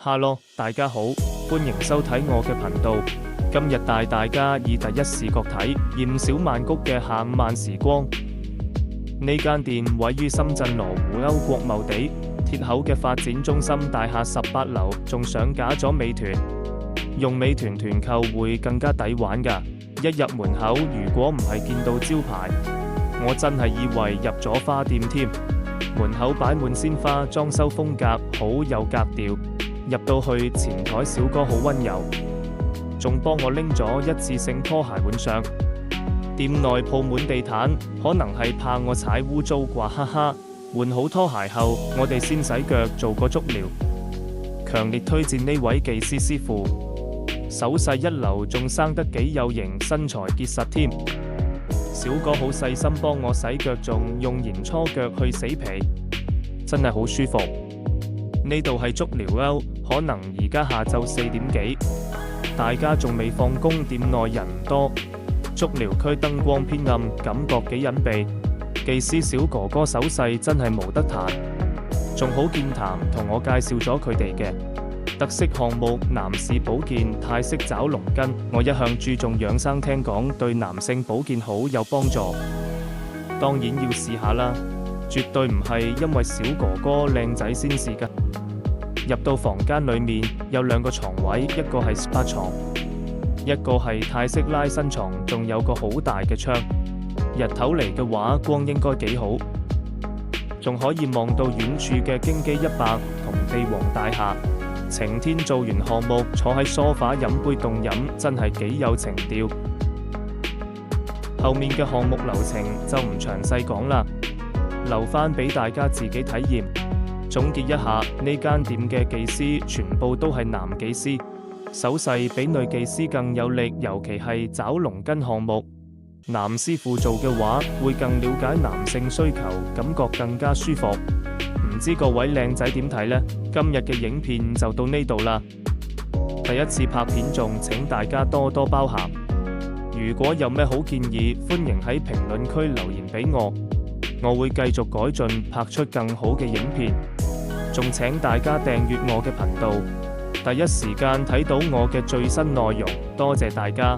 哈嘍，大家好，歡迎收睇我嘅頻道。今日帶大家以第一視角睇鹽小曼谷嘅下午慢時光。呢間店位於深圳羅湖歐國貿地鐵口嘅發展中心大廈18樓，仲上架咗美團，用美團團購會更加抵玩㗎。一入門口，如果唔係見到招牌，我真係以為入咗花店添。門口擺滿鮮花，裝修風格好有格調。入到去，前台小哥好溫柔，仲幫我拎咗一次性拖鞋換上。店內鋪滿地毯，可能係怕我踩污糟啩，哈哈。換好拖鞋後，我哋先洗腳做個足療。強烈推薦呢位技師師傅，手勢一流，仲生得幾有型，身材結實添。小哥好細心幫我洗腳，仲用鹽搓腳去死皮，真係好舒服。呢度係足療歐，可能而家下晝4點幾，大家仲未放工，店內人唔多。足療區燈光偏暗，感覺幾隱蔽。技師小哥哥手勢真係無得彈，仲好健談，同我介紹咗佢哋嘅特色項目男士保健泰式找龍筋。我一向注重養生，聽講對男性保健好有幫助，當然要試下啦。絕對唔係因為小哥哥靚仔先試㗎。入到房間裏面有2個床位，一個係 SPA 床，一個係泰式拉伸床，仲有個好大嘅窗。日頭嚟嘅話，光應該幾好，仲可以望到遠處嘅京基100同地王大廈。晴天做完項目，坐喺梳化飲杯凍飲，真係幾有情調。後面嘅項目流程就唔詳細講啦，留返俾大家自己體驗。總結一下，呢間店嘅技師全部都係男技師，手勢比女技師更有力，尤其係找龍筋項目。男師傅做嘅話，會更了解男性需求，感覺更加舒服。唔知各位靚仔點睇呢？今日嘅影片就到呢度啦。第一次拍片，仲請大家多多包涵。如果有咩好建議，歡迎喺評論區留言俾我，我會繼續改進，拍出更好嘅影片。仲請大家訂閱我嘅頻道，第一時間睇到我嘅最新內容。多謝大家。